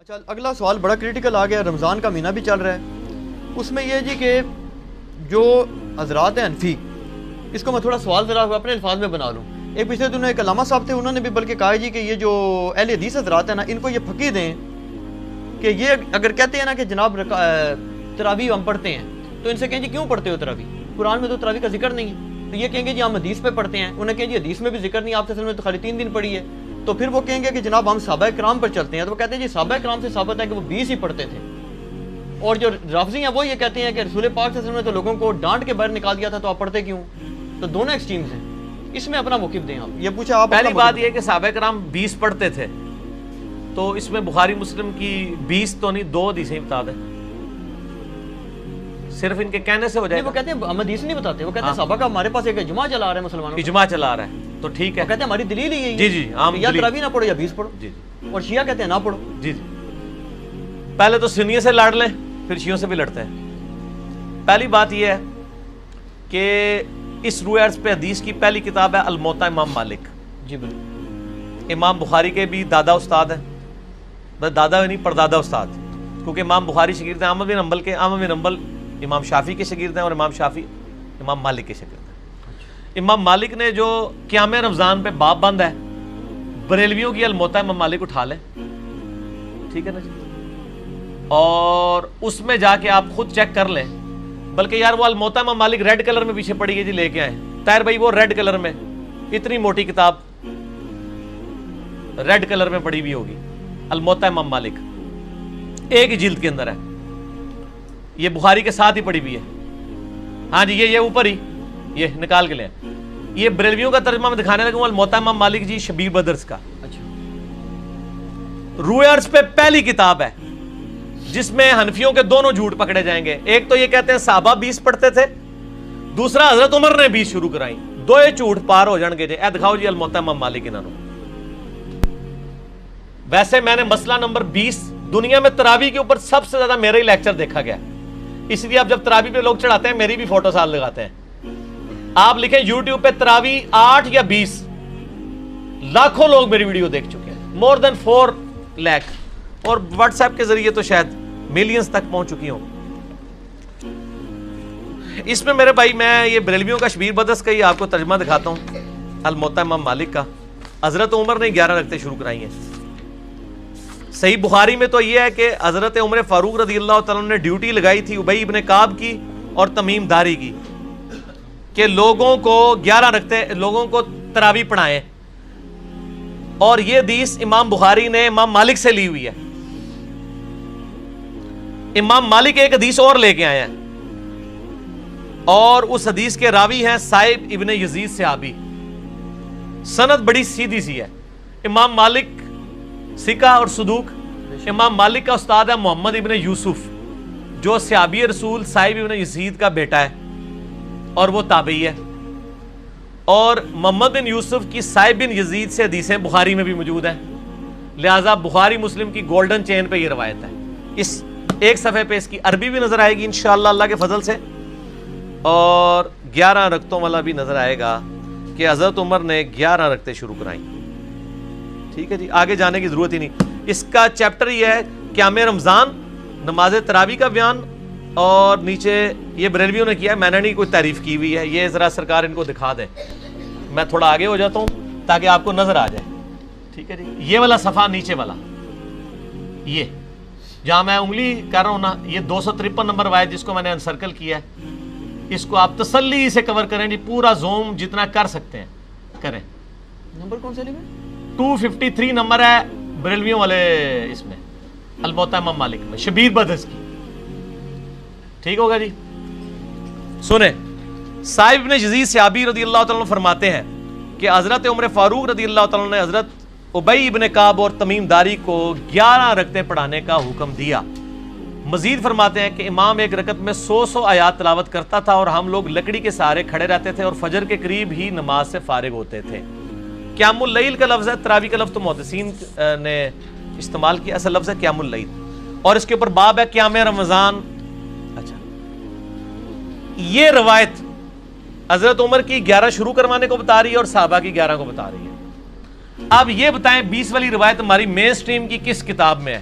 اچھا، اگلا سوال بڑا کریٹیکل آ گیا. رمضان کا مہینہ بھی چل رہا ہے. اس میں یہ جی کہ جو حضرات ہیں حنفی، اس کو میں تھوڑا سوال ذرا اپنے الفاظ میں بنا لوں. ایک پچھلے دنوں ایک علامہ صاحب تھے، انہوں نے بھی بلکہ کہا جی کہ یہ جو اہل حدیث حضرات ہیں نا، ان کو یہ پھکی دیں کہ یہ اگر کہتے ہیں نا کہ جناب تراویح ہم پڑھتے ہیں، تو ان سے کہیں جی کیوں پڑھتے ہو تراویح؟ قرآن میں تو تراویح کا ذکر نہیں ہے. تو یہ کہیں گے جی ہم حدیث پہ پڑھتے ہیں. انہیں کہیں جی حدیث میں بھی ذکر نہیں، آپ نے تو خالی 3 دن پڑھی ہے. تو پھر وہ کہیں گے کہ جناب ہم صحابہ کرام پر چلتے ہیں. تو وہ کہتے ہیں جی صحابہ کرام سے ثابت ہے کہ وہ 20 ہی پڑھتے تھے. اور جو رافضی ہیں وہ یہ کہتے ہیں کہ رسول پاک صلی اللہ علیہ وسلم نے تو لوگوں کو ڈانٹ کے باہر نکال دیا تھا، تو آپ پڑھتے کیوں؟ تو دونوں ایکسٹریمز ہیں. اس میں اپنا موقف دیں. آپ یہ پوچھا، آپ پہلی بات یہ کہ صحابہ کرام 20 پڑھتے تھے، تو اس میں بخاری مسلم کی 20 تو نہیں 2 حدیثیں بتا دیں، صرف ان کے کہنے سے ہو جائے گا. وہ کہتے ہیں ہم حدیث نہیں بتاتے، وہ کہتے ہیں صحابہ کا ہمارے پاس ایک اجماع چلا رہا ہے مسلمانوں کا. اجماع چلا رہا ہے تو ٹھیک ہے. وہ کہتے ہیں ہماری دلیل ہی یہی ہے. جی جی، عام یا تراویح نہ پڑھو یا 20 پڑھو. جی جی. اور شیعہ کہتے ہیں نہ پڑھو. جی جی، پہلے تو سنیوں سے لڑ لیں، پھر شیعوں سے بھی لڑتے ہیں. پہلی بات یہ ہے کہ اس روح عرض پہ حدیث کی پہلی کتاب ہے الموطا امام مالک. جی بالکل. امام بخاری کے بھی دادا استاد ہیں، بس دادا نہیں پردادا استاد، کیونکہ امام بخاری شاگرد ہیں احمد بن حنبل کے. احمد بن حنبل امام شافعی کے شاگرد ہیں، اور امام شافعی امام مالک کے شاگرد ہیں. امام مالک نے جو قیام رمضان پہ باب بند ہے، بریلویوں کی الموطا امام مالک اٹھا لیں، ٹھیک ہے نا جی، اور اس میں جا کے آپ خود چیک کر لیں. بلکہ یار وہ الموطا امام مالک ریڈ کلر میں پیچھے پڑی ہے جی، لے کے آئے طاہر بھائی، وہ ریڈ کلر میں اتنی موٹی کتاب ریڈ کلر میں پڑی ہوئی ہوگی، الموطا امام مالک ایک ہی جلد کے اندر ہے. یہ بخاری کے ساتھ ہی پڑی ہوئی ہے. ہاں جی، یہ اوپر ہی، یہ نکال کے لیں. یہ بریلویوں کا ترجمہ میں دکھانے لگا ہوں، الموطا امام مالک جی شبیر بدرس کا. اچھا، روح عرض پہ پہلی کتاب ہے جس میں حنفیوں کے دونوں جھوٹ پکڑے جائیں گے. ایک تو یہ کہتے ہیں صحابہ 20 پڑھتے تھے، دوسرا حضرت عمر نے 20 شروع کرائی. دو یہ جھوٹ پار ہو جان گے جی. اے دکھاؤ جی الموطا امام مالک انہوں. ویسے میں نے مسئلہ نمبر 20 دنیا میں تراویح کے اوپر سب سے زیادہ میرا ہی لیکچر دیکھا گیا، اس لیے اب جب تراویح پہ لوگ چڑھاتے ہیں میری بھی فوٹو ساتھ لگاتے ہیں. آپ لکھیں یوٹیوب پہ تراویح 8 یا 20، لاکھوں لوگ میری ویڈیو دیکھ چکے ہیں، مور دین 4 لاکھ، اور واٹس ایپ کے ذریعے تو شاید ملینز تک پہنچ چکی ہوں. اس میں میرے بھائی میں یہ بریلویوں کا شبیر بدرس کا ہی آپ کو ترجمہ دکھاتا ہوں، الموطا امام مالک کا. حضرت عمر نے 11 رکعتیں شروع کرائی ہیں. صحیح بخاری میں تو یہ ہے کہ حضرت عمر فاروق رضی اللہ تعالیٰ نے ڈیوٹی لگائی تھی ابی ابن کعب کی اور تمیم داری کی کہ لوگوں کو 11 رکعتیں لوگوں کو تراویح پڑھائیں. اور یہ حدیث امام بخاری نے امام مالک سے لی ہوئی ہے. امام مالک ایک حدیث اور لے کے آئے ہیں، اور اس حدیث کے راوی ہیں صائب ابن یزید صحابی. سند بڑی سیدھی سی ہے. امام مالک ثقہ اور صدوق. امام مالک کا استاد ہے محمد ابن یوسف، جو صحابی رسول صائب ابن یزید کا بیٹا ہے اور وہ تابعی ہے. اور محمد بن یوسف کی صائب بن یزید سے حدیثیں بخاری میں بھی موجود ہیں، لہٰذا بخاری مسلم کی گولڈن چین پہ یہ روایت ہے. اس ایک صفحے پہ اس کی عربی بھی نظر آئے گی انشاءاللہ اللہ کے فضل سے، اور 11 رکعتوں والا بھی نظر آئے گا کہ حضرت عمر نے 11 رکعتیں شروع کرائیں. ٹھیک ہے جی، آگے جانے کی ضرورت ہی نہیں. اس کا چیپٹر یہ ہے قیام رمضان، نماز تراویح کا بیان، اور نیچے یہ بریلویوں نے کیا ہے، میں نے نہیں کوئی تعریف کی ہوئی ہے. یہ ذرا سرکار ان کو دکھا دیں، میں تھوڑا آگے ہو جاتا ہوں تاکہ آپ کو نظر آ جائے. ٹھیک ہے جی، یہ والا صفحہ نیچے والا، یہ جہاں میں انگلی کر رہا ہوں نا، یہ 253 نمبر روایت جس کو میں نے انسرکل کیا ہے، اس کو آپ تسلی سے کور کریں جی، پورا زوم جتنا کر سکتے ہیں کریں. نمبر کون سے لے 253 نمبر ہے بریلویوں والے، اس میں الموطا امام مالک میں شبیر بدرس کی. ٹھیک ہوگا جی. سنیں، صائب ابن یزید صحابی رضی اللہ تعالیٰ عنہ فرماتے ہیں کہ حضرت عمر فاروق رضی اللہ تعالیٰ عنہ نے حضرت ابی ابن کعب اور تمیم داری کو 11 رکعتیں پڑھانے کا حکم دیا. مزید فرماتے ہیں کہ امام ایک رکعت میں 100 آیات تلاوت کرتا تھا، اور ہم لوگ لکڑی کے سہارے کھڑے رہتے تھے اور فجر کے قریب ہی نماز سے فارغ ہوتے تھے. قیام اللیل کا لفظ ہے، تراویح کا لفظ تو محدثین نے استعمال کیا، اصل لفظ ہے قیام اللیل، اور اس کے اوپر باب ہے قیام رمضان. اچھا، یہ روایت حضرت عمر کی 11 شروع کروانے کو بتا رہی ہے اور صحابہ کی 11 کو بتا رہی ہے. اب یہ بتائیں 20 والی روایت ہماری مین سٹریم کی کس کتاب میں ہے؟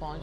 5,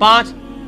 5,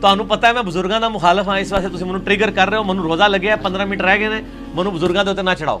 ਤੁਹਾਨੂੰ ਪਤਾ ਹੈ ਮੈਂ ਬਜ਼ੁਰਗਾਂ ਦਾ ਮੁਖਾਲਫ ਹਾਂ, ਇਸ ਵਾਸਤੇ ਤੁਸੀਂ ਮੈਨੂੰ ਟ੍ਰਿਗਰ ਕਰ ਰਹੇ ਹੋ, ਮੈਨੂੰ ਰੋਜ਼ਾ ਲੱਗਿਆ 15 ਮਿੰਟ ਰਹਿ ਗਏ ਨੇ, ਮੈਨੂੰ ਬਜ਼ੁਰਗਾਂ ਦੇ ਉੱਤੇ ਨਾ ਚੜਾਓ।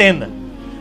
3,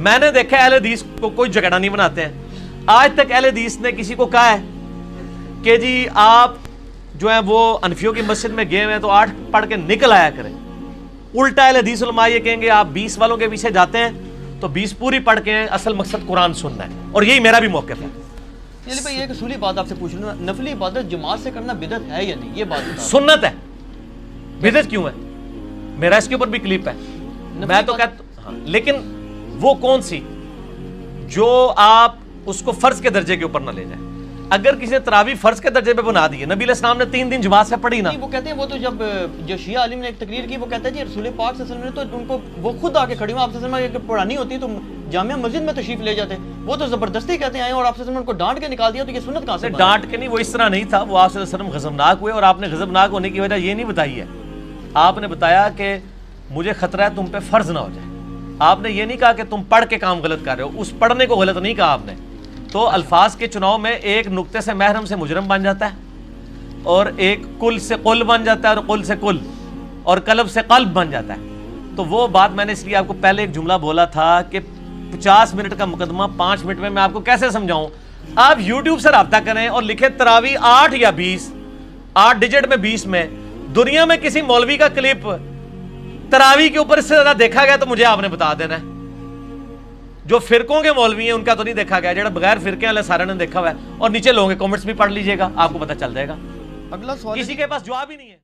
میں نے دیکھا اہل حدیث کو کوئی جھگڑا نہیں بناتے ہیں. آج تک اہل حدیث نے کسی کو کہا ہے کہ جی آپ جو ہیں وہ انفیوں کی مسجد میں گئے ہوئے ہیں تو 8 پڑھ کے نکل آیا کریں. الٹا اہل حدیث علماء یہ کہیں گے آپ 20 والوں کے پیچھے جاتے ہیں تو 20 پوری پڑھ کے اصل مقصد قرآن سننا ہے. اور یہی میرا بھی موقف ہے. چلیے بھائی ایک اصولی بات آپ سے پوچھ لوں, نفلی عبادت جماعت سے کرنا بدعت ہے یا نہیں, یہ بات بتاؤ. سنت ہے, بدعت کیوں ہے؟ میرا اس کے اوپر بھی کلپ ہے. میں تو کہتا ہوں لیکن وہ کون سی جو آپ اس کو فرض کے درجے کے اوپر نہ لے جائیں. اگر کسی نے تراویح فرض کے درجے پہ بنا دی ہے, نبی علیہ السلام نے 3 دن جماعت سے پڑھی نا. وہ کہتے ہیں وہ تو جب جو شیعہ عالم نے ایک تقریر کی وہ کہتا ہے جی رسول پاک صلی اللہ علیہ وسلم نے تو ان کو وہ خود آ کے کھڑی ہوں, آپ صلی اللہ علیہ وسلم پڑھانی ہوتی تو جامعہ مسجد میں تشریف لے جاتے, وہ تو زبردستی کہتے ہیں آئے اور آپ صلی اللہ علیہ وسلم ان کو ڈانٹ کے نکال دیا, تو یہ سنت کہاں سے؟ ڈانٹ کے نہیں, وہ اس طرح نہیں تھا. وہ آپ صلی اللہ علیہ وسلم غضبناک ہوئے اور آپ نے غضبناک ہونے کی وجہ یہ نہیں بتائی ہے. آپ نے بتایا کہ مجھے خطرہ ہے تم پہ فرض نہ ہو جائے. آپ نے یہ نہیں کہا کہ تم پڑھ کے کام غلط کر رہے ہو, اس پڑھنے کو غلط نہیں کہا آپ نے. تو الفاظ کے چناؤ میں ایک نقطے سے محرم سے مجرم بن جاتا ہے اور ایک کل سے قل بن جاتا ہے اور قل سے کل اور قلب سے قلب بن جاتا ہے. تو وہ بات میں نے اس لیے آپ کو پہلے ایک جملہ بولا تھا کہ 50 منٹ کا مقدمہ 5 منٹ میں آپ کو کیسے سمجھاؤں. آپ یوٹیوب سے رابطہ کریں اور لکھیں تراویح 8 یا 20, 8 ڈیجٹ میں 20 میں. دنیا میں کسی مولوی کا کلپ تراویح کے اوپر اس سے زیادہ دیکھا گیا تو مجھے آپ نے بتا دینا ہے. جو فرقوں کے مولوی ہیں ان کا تو نہیں دیکھا گیا, جڑا بغیر فرقے والے سارے نے دیکھا ہوا ہے. اور نیچے لوگوں کے کامنٹس بھی پڑھ لیجئے گا, آپ کو پتہ چل جائے گا. اگلا سوال کسی کے پاس جواب ہی نہیں ہے.